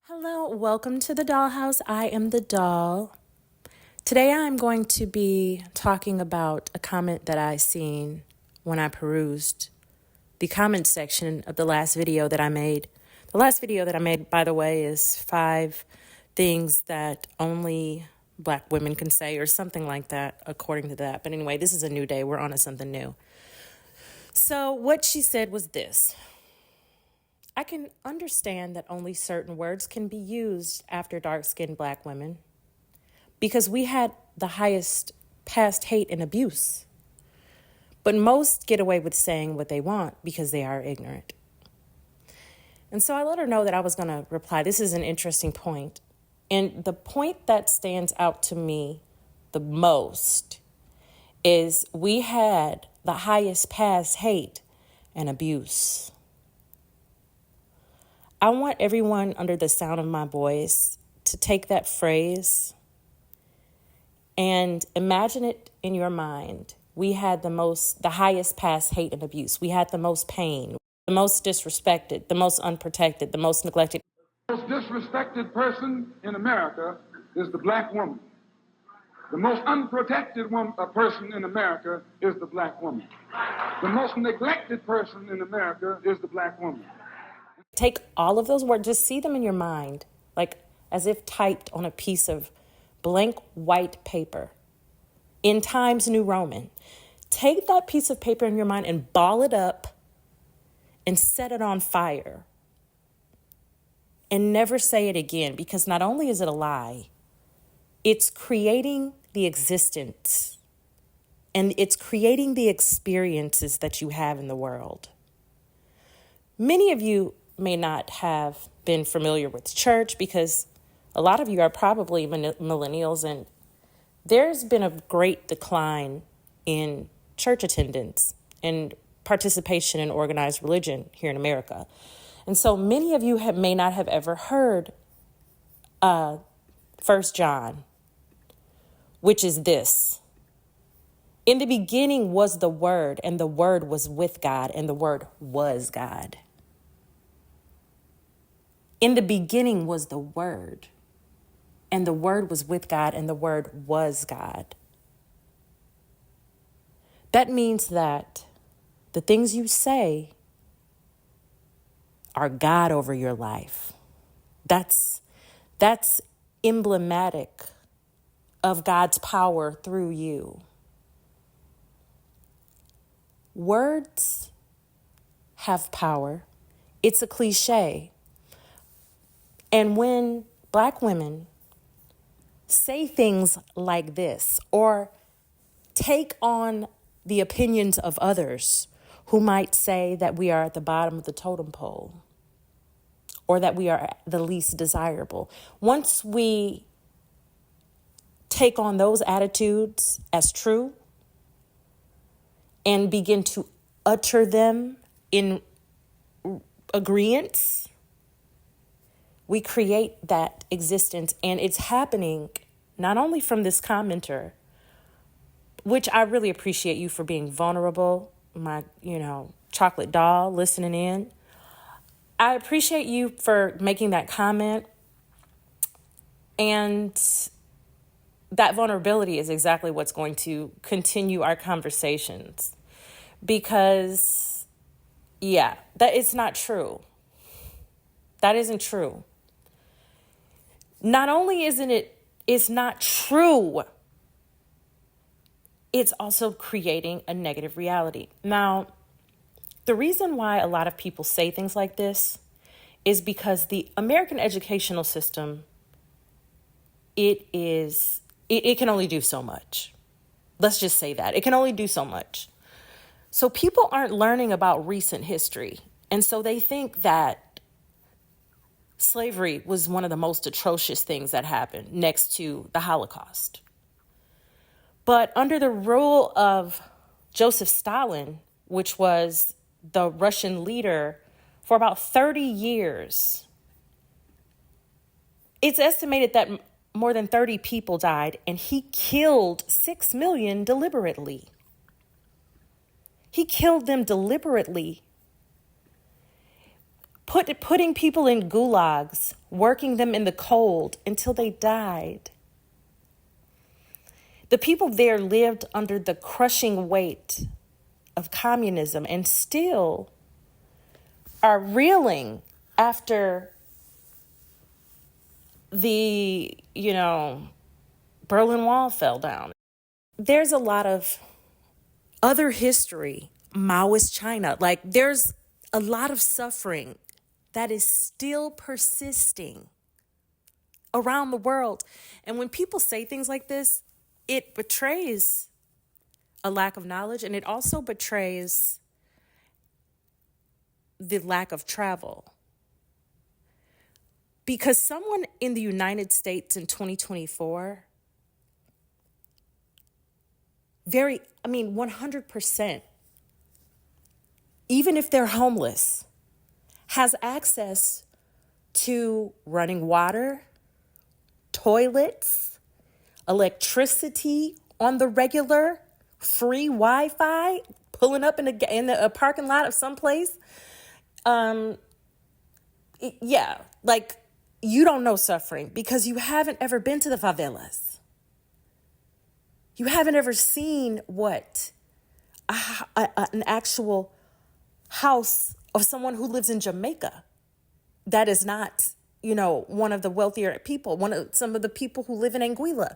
Hello, welcome to the Dollhouse. I am the doll. Today I'm going to be talking about a comment that I seen when I perused the comment section of the last video that I made. The last video that I made, by the way, is 5 things that only Black women can say or something like that, according to that. But anyway, this is a new day. We're on to something new. So what she said was this. I can understand that only certain words can be used after dark-skinned Black women because we had the highest past hate and abuse. But most get away with saying what they want because they are ignorant. And so I let her know that I was going to reply. This is an interesting point. And the point that stands out to me the most is we had the highest past hate and abuse. I want everyone under the sound of my voice to take that phrase and imagine it in your mind. We had the highest past hate and abuse. We had the most pain, the most disrespected, the most unprotected, the most neglected. The most disrespected person in America is the Black woman. The most unprotected person in America is the Black woman. The most neglected person in America is the Black woman. Take all of those words, just see them in your mind, like as if typed on a piece of blank white paper in Times New Roman. Take that piece of paper in your mind and ball it up and set it on fire. And never say it again, because not only is it a lie, it's creating the existence and it's creating the experiences that you have in the world. Many of you may not have been familiar with church because a lot of you are probably millennials, and there's been a great decline in church attendance and participation in organized religion here in America. And so many of you may not have ever heard 1 John, which is this. In the beginning was the Word, and the Word was with God, and the Word was God. In the beginning was the Word, and the Word was with God, and the Word was God. That means that the things you say are God over your life. That's emblematic of God's power through you. Words have power. It's a cliche. And when Black women say things like this or take on the opinions of others who might say that we are at the bottom of the totem pole or that we are the least desirable, once we take on those attitudes as true and begin to utter them in agreement, we create that existence. And it's happening not only from this commenter, which I really appreciate you for being vulnerable, my, chocolate doll listening in. I appreciate you for making that comment. And that vulnerability is exactly what's going to continue our conversations. Because, that it's not true. That isn't true. Not only it's not true, it's also creating a negative reality. Now, the reason why a lot of people say things like this is because the American educational system, it can only do so much. Let's just say that. It can only do so much. So people aren't learning about recent history. And so they think that slavery was one of the most atrocious things that happened next to the Holocaust. But under the rule of Joseph Stalin, which was the Russian leader for about 30 years, it's estimated that more than 30 people died, and he killed 6 million deliberately. He killed them deliberately. putting people in gulags, working them in the cold until they died. The people there lived under the crushing weight of communism and still are reeling after the, Berlin Wall fell down. There's a lot of other history, Maoist China. Like, there's a lot of suffering that is still persisting around the world. And when people say things like this, it betrays a lack of knowledge, and it also betrays the lack of travel. Because someone in the United States in 2024, 100%, even if they're homeless, has access to running water, toilets, electricity on the regular, free Wi-Fi, pulling up in a parking lot of someplace. You don't know suffering because you haven't ever been to the favelas. You haven't ever seen what an actual house of someone who lives in Jamaica that is not, one of the wealthier people, some of the people who live in Anguilla.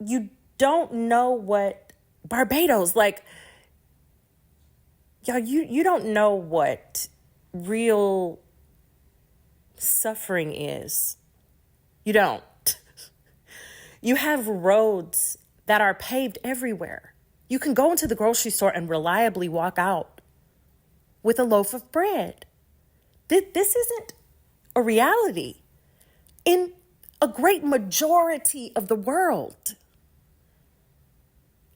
You don't know what Barbados, you don't know what real suffering is. You don't. You have roads that are paved everywhere. You can go into the grocery store and reliably walk out with a loaf of bread. This isn't a reality in a great majority of the world.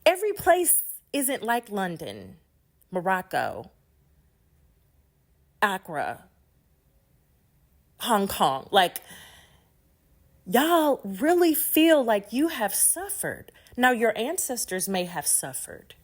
Every place isn't like London, Morocco, Accra, Hong Kong. Y'all really feel like you have suffered. Now, your ancestors may have suffered.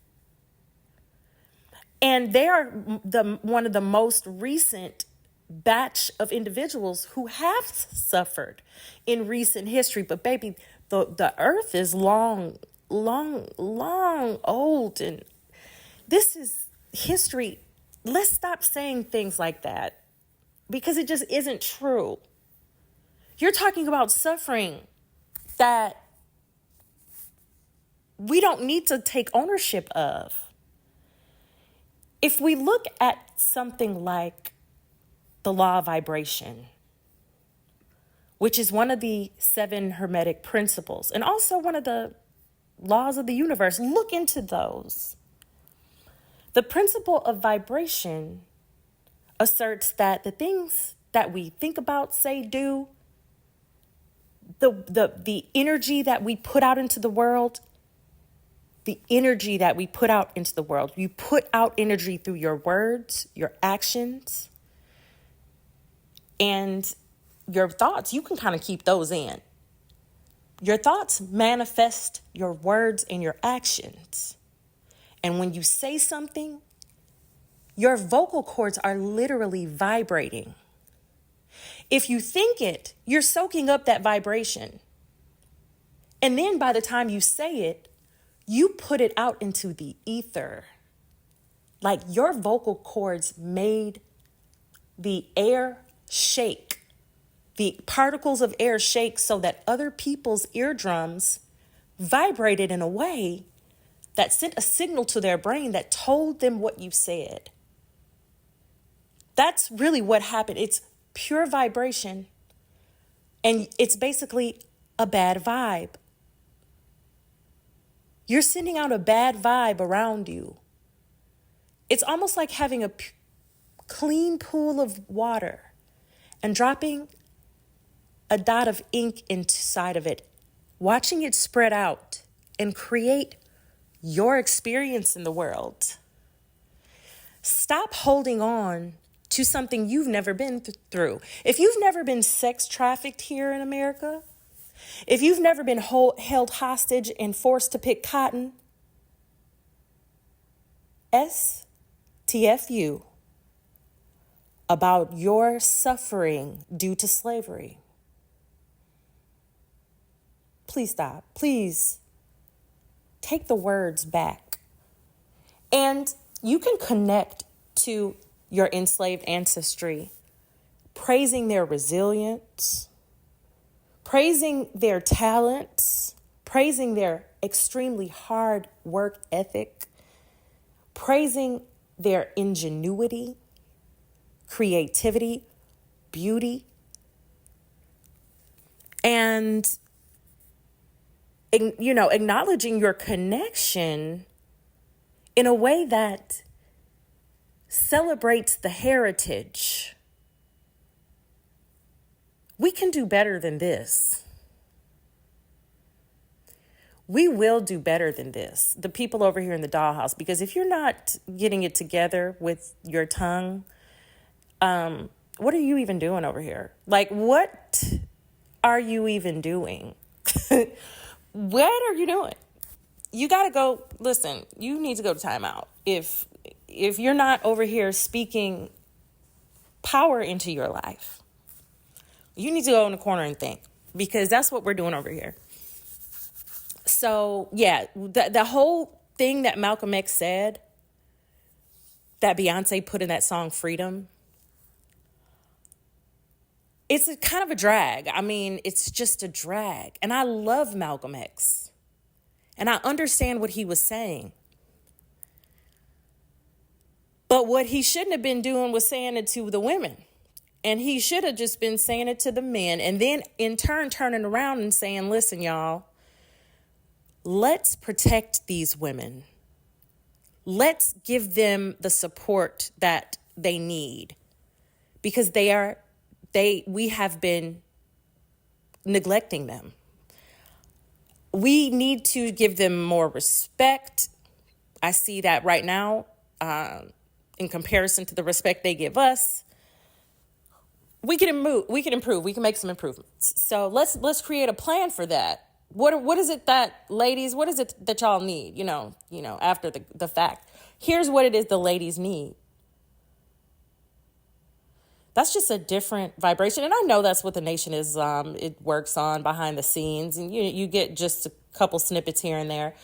And they are one of the most recent batch of individuals who have suffered in recent history. But baby, the earth is long old. And this is history. Let's stop saying things like that because it just isn't true. You're talking about suffering that we don't need to take ownership of. If we look at something like the law of vibration, which is one of the 7 Hermetic principles and also one of the laws of the universe, look into those. The principle of vibration asserts that the things that we think about, say, do, the energy that we put out into the world, you put out energy through your words, your actions, and your thoughts. You can kind of keep those in. Your thoughts manifest your words and your actions. And when you say something, your vocal cords are literally vibrating. If you think it, you're soaking up that vibration. And then by the time you say it, you put it out into the ether. Like your vocal cords made the air shake, the particles of air shake so that other people's eardrums vibrated in a way that sent a signal to their brain that told them what you said. That's really what happened. It's pure vibration, and it's basically a bad vibe. You're sending out a bad vibe around you. It's almost like having a clean pool of water and dropping a dot of ink inside of it, watching it spread out and create your experience in the world. Stop holding on to something you've never been through. If you've never been sex trafficked here in America, if you've never been held hostage and forced to pick cotton, STFU, about your suffering due to slavery, please stop. Please take the words back. And you can connect to your enslaved ancestry, praising their resilience, praising their talents, praising their extremely hard work ethic, praising their ingenuity, creativity, beauty, and acknowledging your connection in a way that celebrates the heritage. We can do better than this. We will do better than this. The people over here in the dollhouse, because if you're not getting it together with your tongue, what are you even doing over here? Like, what are you even doing? What are you doing? You got to go, listen, you need to go to timeout. If you're not over here speaking power into your life, you need to go in the corner and think, because that's what we're doing over here. So, yeah, the whole thing that Malcolm X said, that Beyonce put in that song Freedom, it's kind of a drag. I mean, it's just a drag. And I love Malcolm X. And I understand what he was saying. But what he shouldn't have been doing was saying it to the women. And he should have just been saying it to the men. And then in turn, turning around and saying, listen, y'all, let's protect these women. Let's give them the support that they need. Because we have been neglecting them. We need to give them more respect. I see that right now, in comparison to the respect they give us. We can improve. We can make some improvements. So let's create a plan for that. What is it that, ladies, what is it that y'all need? After the fact. Here's what it is the ladies need. That's just a different vibration. And I know that's what the nation is, it works on behind the scenes. And you get just a couple snippets here and there.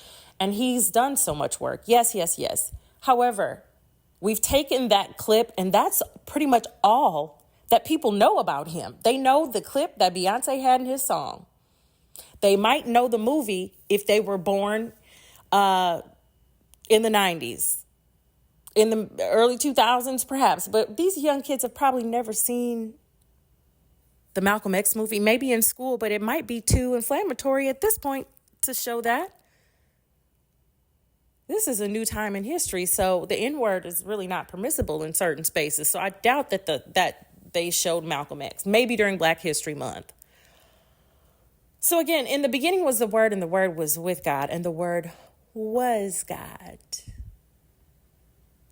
And he's done so much work. Yes. However, we've taken that clip, and that's pretty much all that people know about him. They know the clip that Beyonce had in his song. They might know the movie if they were born in the 90s. In the early 2000s, perhaps. But these young kids have probably never seen the Malcolm X movie, maybe in school, but it might be too inflammatory at this point to show that. This is a new time in history, so the N-word is really not permissible in certain spaces. So I doubt that they showed Malcolm X, maybe during Black History Month. So again, in the beginning was the Word, and the Word was with God, and the Word was God.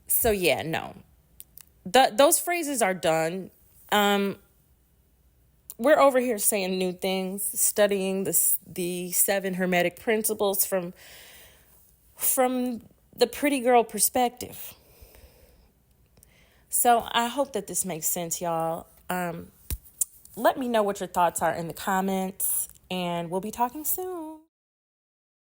So yeah, no. Those phrases are done. We're over here saying new things, studying the 7 Hermetic principles from the pretty girl perspective. So I hope that this makes sense, y'all. Let me know what your thoughts are in the comments, and we'll be talking soon.